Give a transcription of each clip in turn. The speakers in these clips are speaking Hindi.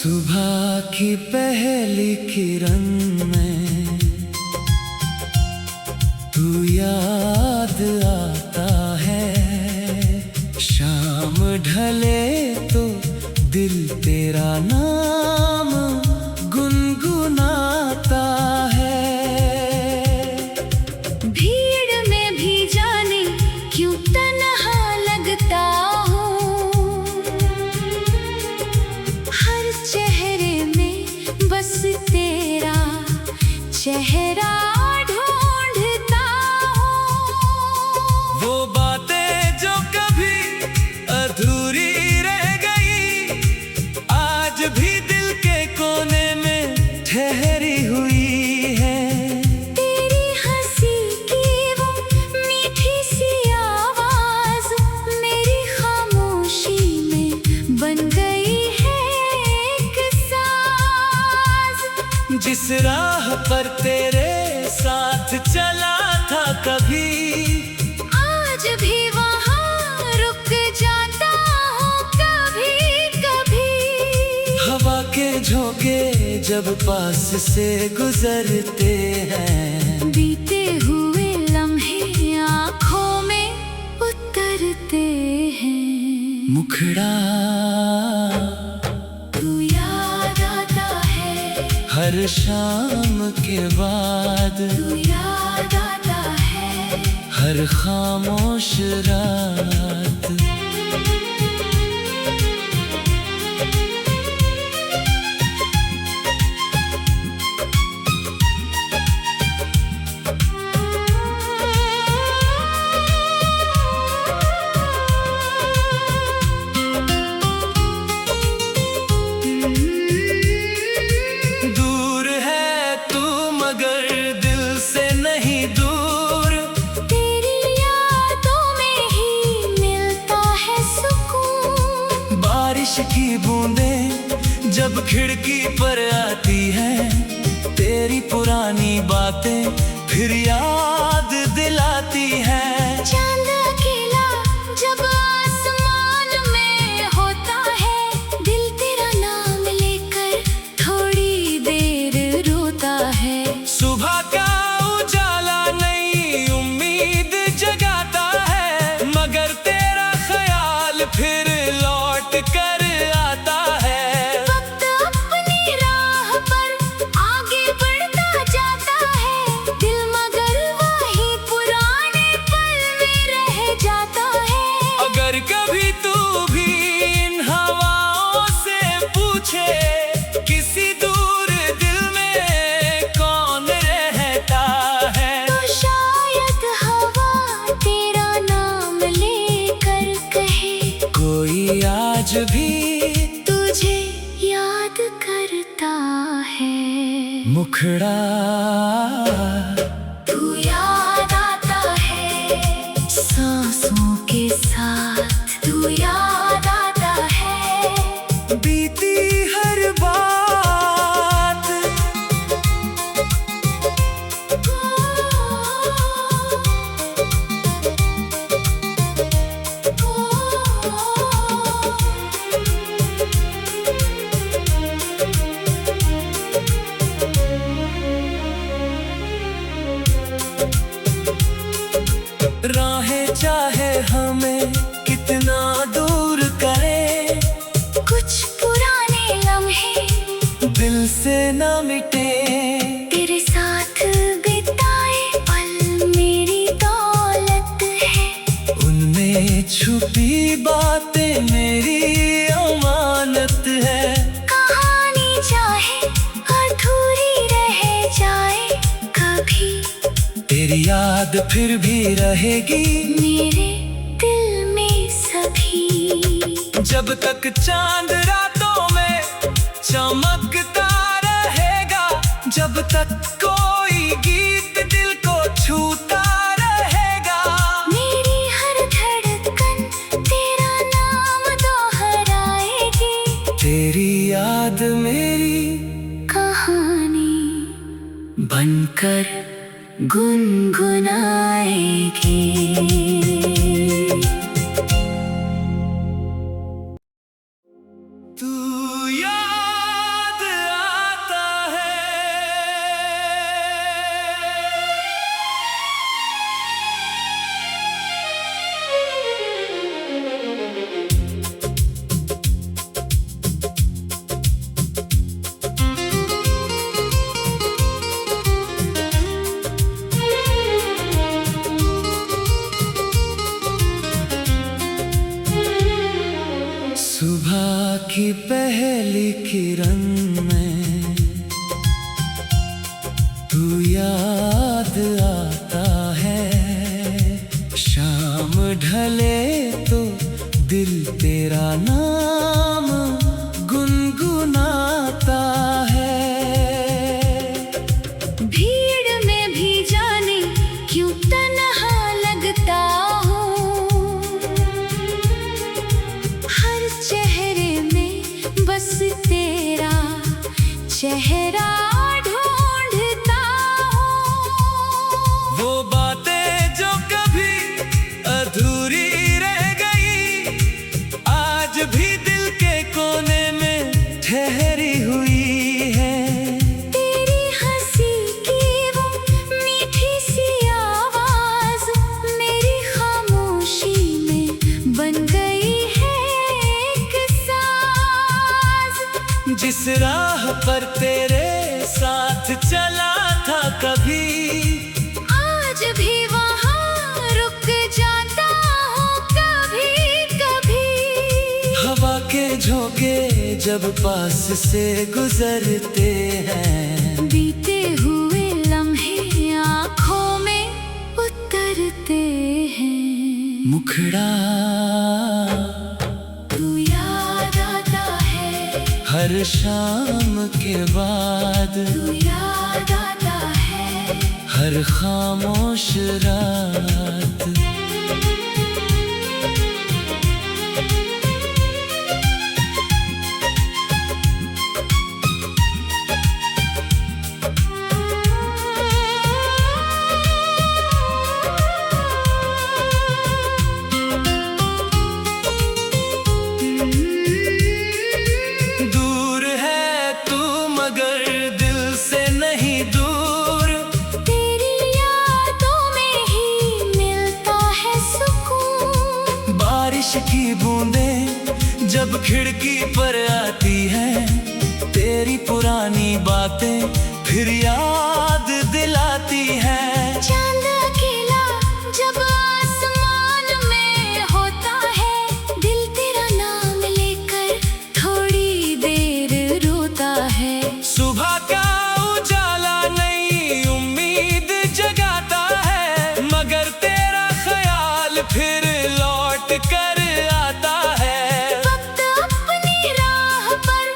सुबह की पहली किरण में तू याद आता है। शाम ढले तो दिल तेरा नाम गुनगुनाता है। भीड़ में भी जाने क्यों तन्हा लगता हूँ, हर चेहरे में बस तेरा चेहरा ढूंढता हूँ। वो बातें जो कभी अधूरी रह गई, आज भी दिल के कोने में ठहरी हुई है। तेरी हंसी की वो मीठी सी आवाज मेरी खामोशी में बन गई है एक साज। जिस राह पर तेरे साथ चला था कभी, आज भी वहाँ रुक जाता हूँ कभी कभी। हवा के झोंके जब पास से गुजरते हैं, बीते हुए लम्हे आँखों में उतरते हैं। मुखड़ा तू याद आता है, हर शाम के बाद, तू याद आता है। हर खामोश रात। दूर है तू मगर दिल से नहीं दूर, तेरी यादों में ही मिलता है सुकून। बारिश की बूंदें जब खिड़की पर आती हैं, तेरी पुरानी बातें फिर याद दिलाती हैं। चांद अकेला जब आसमान में होता है, दिल तेरा नाम लेकर थोड़ी देर रोता है। सुबह का उजाला नई उम्मीद जगाता है, मगर तेरा ख्याल फिर लौट कर आता है। वक्त अपनी राह पर आगे बढ़ता जाता है, दिल मगर वही पुराने पल में रह जाता है। अगर कभी तू भी इन हवाओं से पूछे, किसी दूर दिल में कौन रहता है, तो शायद हवा तेरा नाम लेकर कहे, कोई आज भी तुझे याद करता है। मुखड़ा तू याद आता है, सांसों के साथ तू याद आता है। बीती हर बात। राहें चाहे हमें कितना दूर करे, कुछ पुराने लम्हे दिल से न मिटे। तेरे साथ बिताए पल मेरी दौलत है, उनमें छुपी बातें मेरी अमानत है। कहानी चाहे अधूरी रह जाए कभी, तेरी याद फिर भी रहेगी मेरे दिल में सभी। जब तक चांद रातों में चमकता रहेगा, जब तक कोई गीत दिल को छूता रहेगा। मेरी हर धड़कन तेरा नाम दोहराएगी, तेरी याद मेरी कहानी बनकर गुनगुनाएगी। तू याद रंग में तू याद आता है। शाम ढले तो दिल तेरा नाम गुनगुनाता है। भीड़ में भी जाने क्यों तन्हा लगता हूँ, हर चेहरे में बस तेरा चेहरा ढूंढता हूँ। वो बातें जो कभी अधूरी रह गई, आज भी दिल के कोने में ठहरी हुई है। तेरी हंसी की वो मीठी सी आवाज मेरी खामोशी में बन गई है एक साज। जिस राह पर तेरे साथ चला था कभी, आज भी वहाँ रुक जाता हूँ कभी कभी। हवा के झोंके जब पास से गुजरते हैं, बीते हुए लम्हे आँखों में उतरते हैं। मुखड़ा तू याद आता है, हर शाम के बाद, तू याद आता है, हर खामोश रात। दूर है तू मगर दिल से नहीं दूर, तेरी यादों में ही मिलता है सुकून। बारिश की बूंदें जब खिड़की पर आती है, तेरी पुरानी बातें फिर याद दिलाती है। चांद अकेला जब आसमान में होता है, दिल तेरा नाम लेकर थोड़ी देर रोता है। सुबह का उजाला नई उम्मीद जगाता है, मगर तेरा ख्याल फिर लौट कर आता है। वक्त अपनी राह पर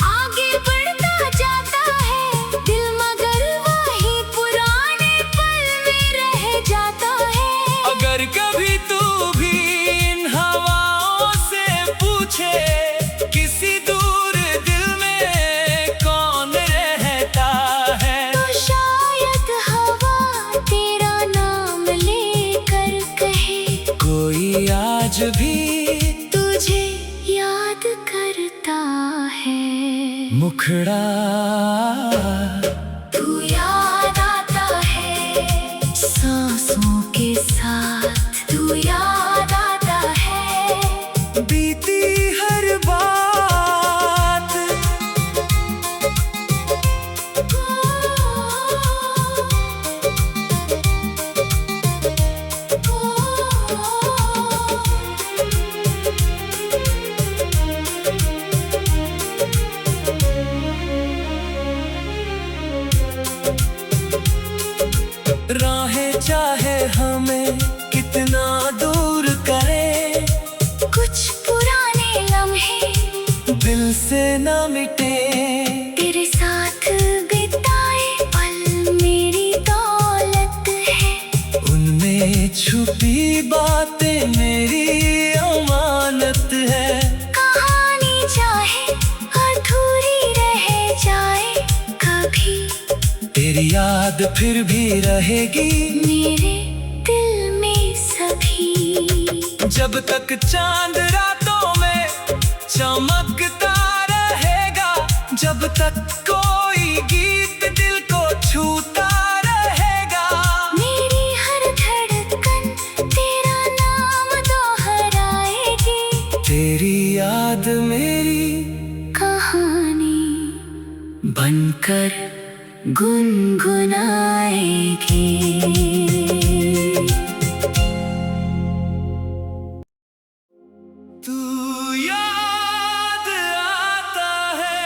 आगे बढ़ता जाता है, दिल मगर वही पुराने पल में रह जाता है। अगर कभी तू भी इन हवाओं से पूछे, किसी दूर दिल में कौन रहता है, तो शायद हवा तेरा नाम लेकर कहे, कोई आज भी तुझे याद करता है। मुखड़ा तू याद आता है, सांसों के साथ तू याद आता है। बीती हर बात, राहें चाहे हमें कितना दूर करे, कुछ पुराने लम्हे दिल से न मिटे। तेरे साथ बिताए पल मेरी दौलत है, उनमें छुपी बातें मेरी अमानत है। कहानी चाहे अधूरी रह जाए कभी, तेरी याद फिर भी रहेगी मेरे दिल में सभी। जब तक चांद रातों में चमकता रहेगा, जब तक कोई गीत दिल को छूता रहेगा। मेरी हर धड़कन तेरा नाम दोहराएगी, तेरी याद मेरी कहानी बनकर गुनगुनाएगी। तू याद आता है।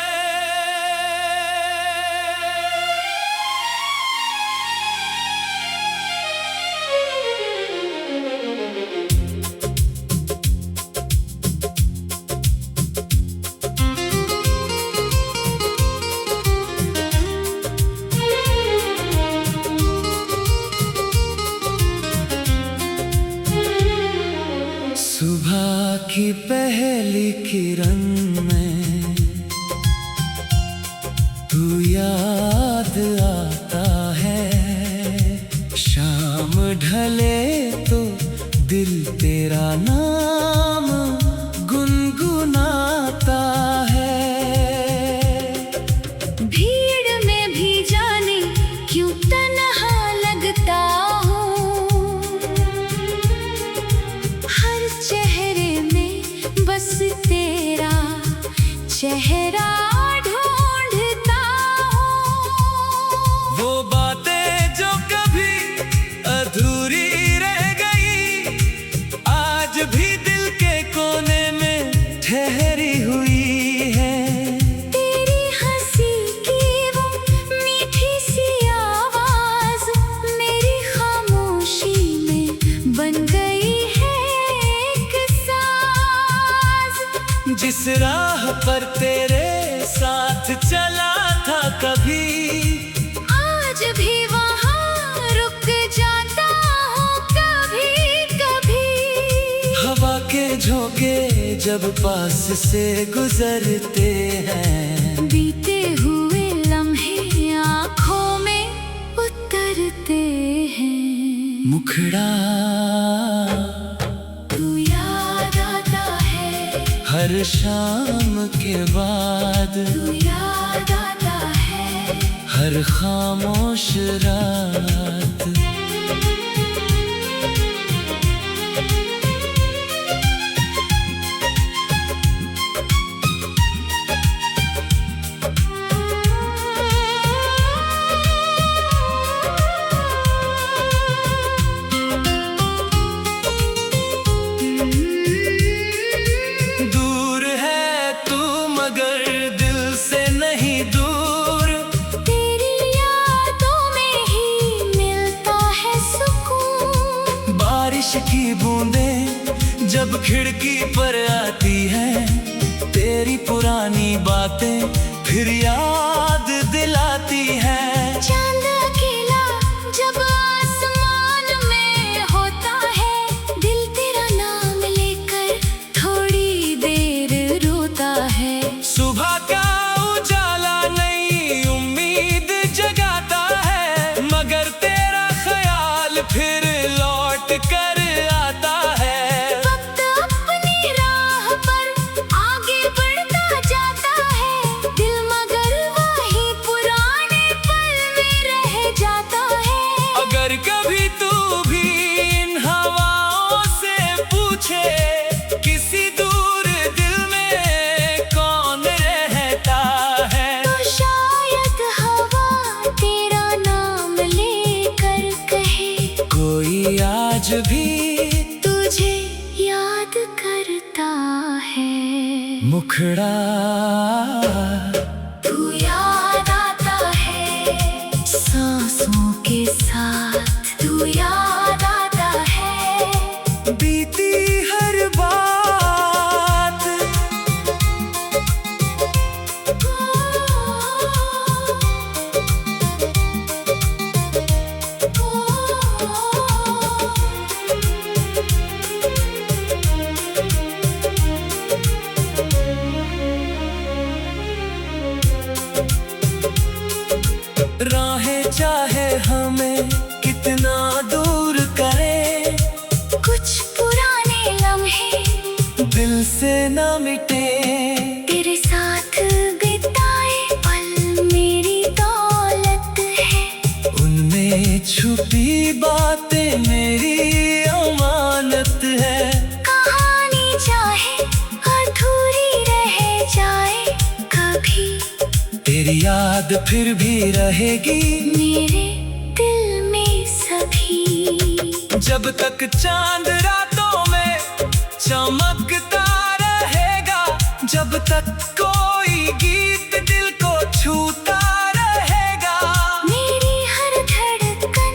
किरण में तू याद आता है। शाम ढले तो दिल तेरा नाम गुनगुनाता है। भीड़ में भी जाने क्यों तन्हा लगता हूँ, हर चेहरे में बस तेरा चेहरा ढूंढता हूँ। वो बातें जो कभी अधूरी रह गई, आज भी दिल के कोने में ठहरी हुई है। तेरी हंसी की वो मीठी सी आवाज मेरी खामोशी में बन गई है एक साज। जिस राह पर तेरे साथ चला था कभी, आज भी वहाँ रुक जाता हूँ कभी कभी। हवा के झोंके जब पास से गुजरते हैं, बीते हुए लम्हे आँखों में उतरते हैं। मुखड़ा तू याद आता है, हर शाम के बाद, तू याद आता है, हर खामोश रात। दूर है तू मगर दिल से नहीं दूर, तेरी यादों में ही मिलता है सुकून। बारिश की बूंदें जब खिड़की पर आती है, तेरी पुरानी बातें फिर याद दिलाती है। चांद अकेला जब आसमान में होता है, दिल तेरा नाम लेकर थोड़ी देर रोता है। सुबह का उजाला नई उम्मीद जगाता है, मगर तेरा ख्याल फिर लौट कर आता है। वक्त अपनी राह पर आगे बढ़ता जाता है, दिल मगर वही पुराने पल में रह जाता है। अगर कभी तू भी इन हवाओं से पूछे, किसी दूर दिल में कौन रहता है, तो शायद हवा तेरा नाम लेकर कहे, कोई आज भी तुझे याद करता है। मुखड़ा तू याद आता है, सांसों के साथ तू याद आता है। बीती हर बात, राहें चाहे हमें कितना दूर करे, कुछ पुराने लम्हे दिल से न मिटे। तेरे साथ बिताए पल मेरी दौलत है, उनमें छुपी बातें मेरी अमानत है। कहानी चाहे अधूरी रह जाए कभी, तेरी याद फिर भी रहेगी मेरे दिल में सभी। जब तक चांद रातों में चमकता रहेगा, जब तक कोई गीत दिल को छूता रहेगा। मेरी हर धड़कन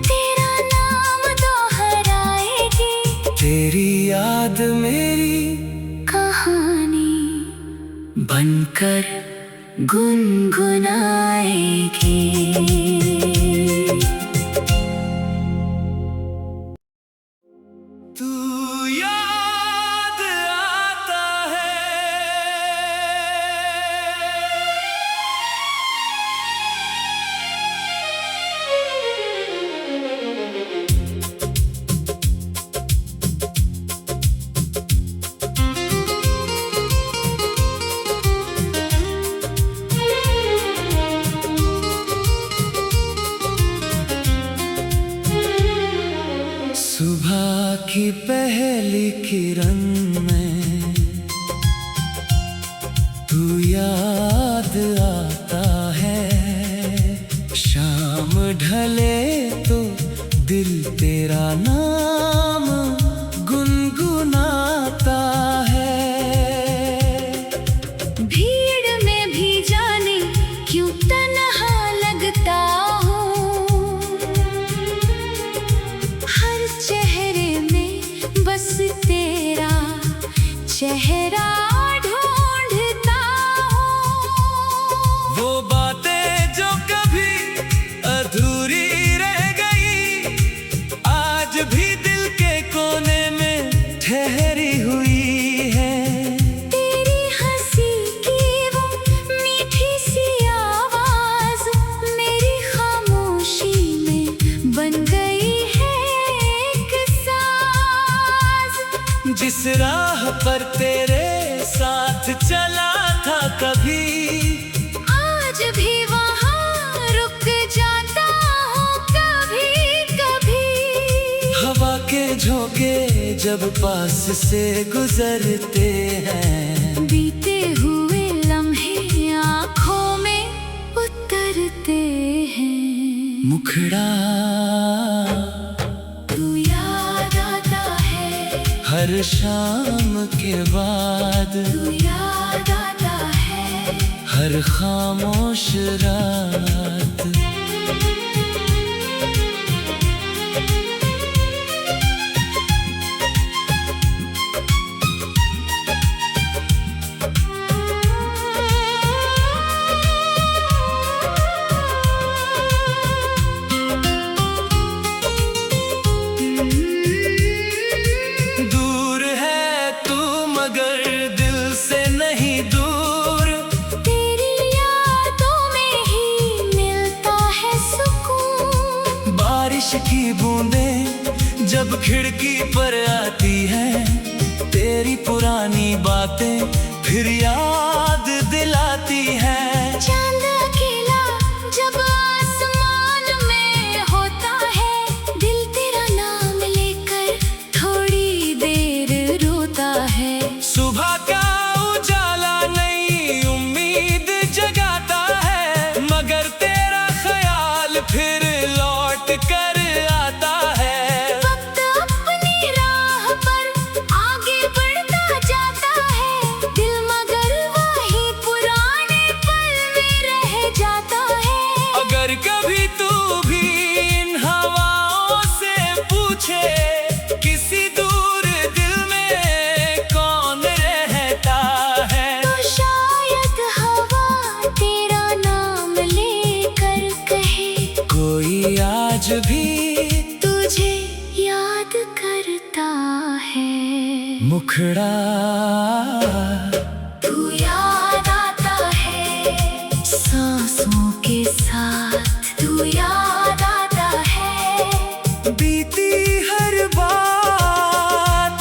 तेरा नाम दोहराएगी, तेरी याद मेरी कहानी बनकर गुनगुनाएगी। तू याद आता है। तेरी किरण में तू याद आता है। शाम ढले तो दिल तेरा नाम गुनगुनाता है। भीड़ में भी जाने क्यों तन्हा लगता हूँ, हर चेहरे में बस तेरा चेहरा ढूंढता हूँ। वो बातें जो कभी अधूरी रह गई, आज भी दिल के कोने में ठहरी हुई है। तेरी हंसी की वो मीठी सी आवाज मेरी खामोशी में बन गई है एक साज। जिस राह पर तेरे साथ चला था कभी, आज भी वहाँ रुक जाता हूँ कभी कभी। हवा के झोंके जब पास से गुजरते हैं, बीते हुए लम्हे आँखों में उतरते हैं। मुखड़ा तू याद आता है, हर शाम के बाद, तू याद आता है। हर खामोश रात। दूर है तू मगर दिल से नहीं दूर, तेरी यादों में ही मिलता है सुकून। बारिश की बूंदें जब खिड़की पर आती है, तेरी पुरानी बातें फिर याद दिलाती है। चांद अकेला जब आसमान में होता है, दिल तेरा नाम लेकर थोड़ी देर रोता है। सुबह का उजाला नई उम्मीद जगाता है, मगर तेरा ख्याल फिर लौट कर आता है। वक्त अपनी राह पर आगे बढ़ता जाता है, दिल मगर वही पुराने पल में रह जाता है। अगर कभी तू भी इन हवाओं से पूछे, किसी दूर दिल में कौन रहता है, तो शायद हवा तेरा नाम लेकर कहे, कोई आज भी तुझे याद करता है। मुखड़ा तू याद आता है, सांसों के साथ तू याद आता है। बीती हर बात।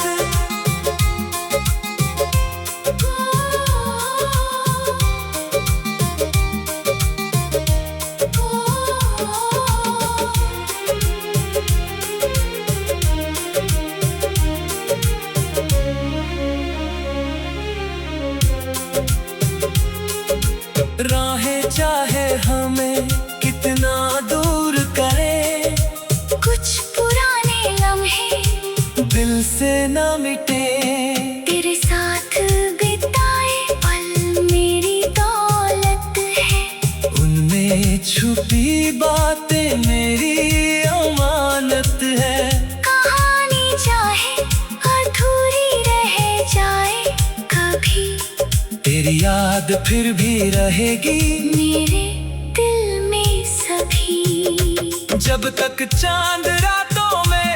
राहें चाहे हमें कितना दूर करे, कुछ पुराने लम्हे दिल से न मिटे। तेरे साथ बिताए पल मेरी दौलत है, उनमें छुपी बातें मेरी अमानत है। कहानी चाहे अधूरी रह जाए कभी, तेरी याद फिर भी रहेगी मेरे दिल में सभी। जब तक चांद रातों में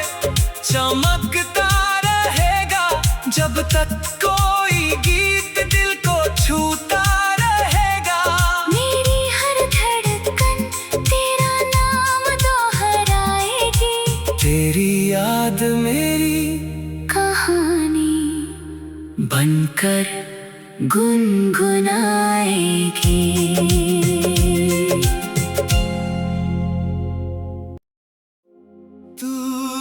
चमकता रहेगा, जब तक कोई गीत दिल को छूता रहेगा। मेरी हर धड़कन तेरा नाम दोहराएगी, तेरी याद मेरी कहानी बनकर गुनगुनाएगी। तू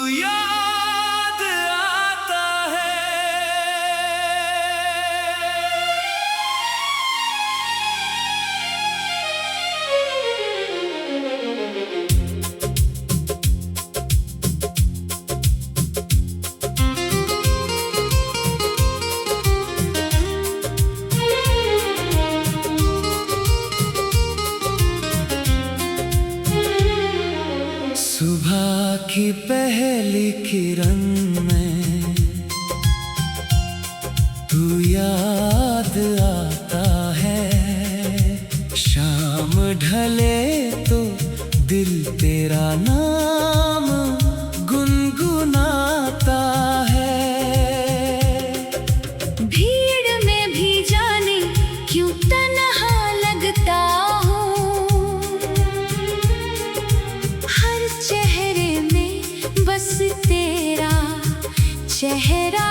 याद आता है, की पहली किरण में तू याद आता है। शाम ढले तो दिल तेरा नाम गुनगुनाता है। भीड़ में भी जाने क्यों तन्हा लगता हूँ, हर चेहरे में बस तेरा चेहरा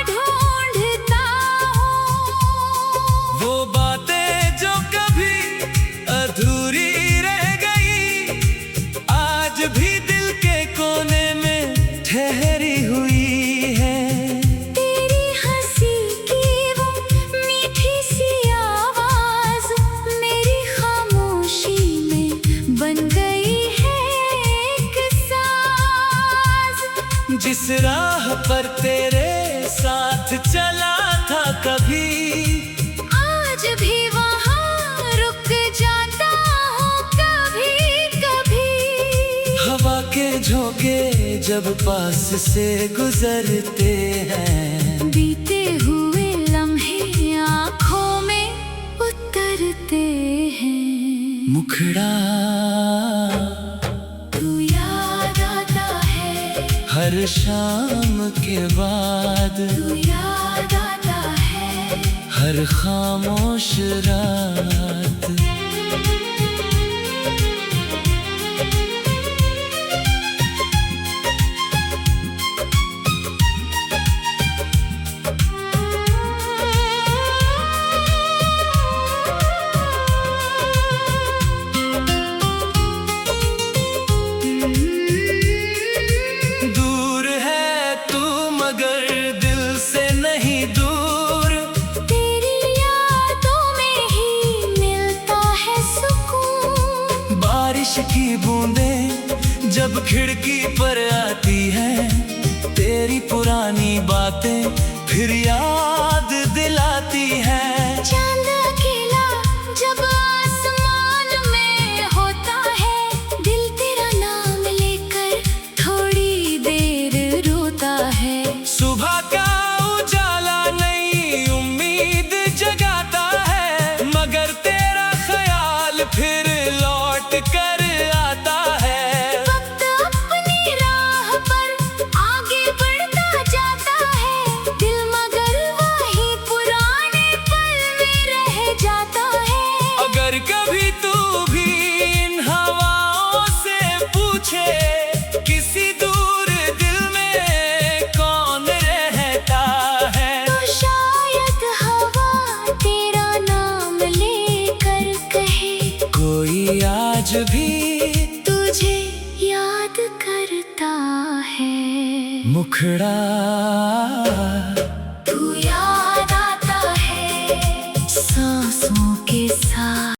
ढूंढता हूँ। वो बातें जो कभी अधूरी रह गई, आज भी दिल के कोने में ठहरी हुई है। तेरी हंसी की वो मीठी सी आवाज मेरी खामोशी में बन गई है एक साज। जिस राह पर तेरे साथ चला था कभी, आज भी वहाँ रुक जाता हूँ कभी कभी। हवा के झोंके जब पास से गुजरते हैं, बीते हुए लम्हे आँखों में उतरते हैं। मुखड़ा तू याद आता है, हर शाम के बाद, तू याद आता है, हर खामोश रात। दूर है तू मगर दिल से नहीं दूर, तेरी यादों में ही मिलता है सुकून। बारिश की बूंदें जब खिड़की पर आती है, तेरी पुरानी बातें फिर याद दिलाती है। चांद अकेला जब आसमान में होता है, दिल तेरा नाम लेकर थोड़ी देर रोता है। सुबह का उजाला नई उम्मीद जगाता है, मगर तेरा ख्याल फिर लौट कर आता है। वक्त अपनी राह पर आगे बढ़ता जाता है, दिल मगर वही पुराने पल में रह जाता है। अगर कभी तू भी इन हवाओं से पूछे, किसी दूर दिल में कौन रहता है, तो शायद हवा तेरा नाम लेकर कहे, कोई आज भी तुझे याद करता है। मुखड़ा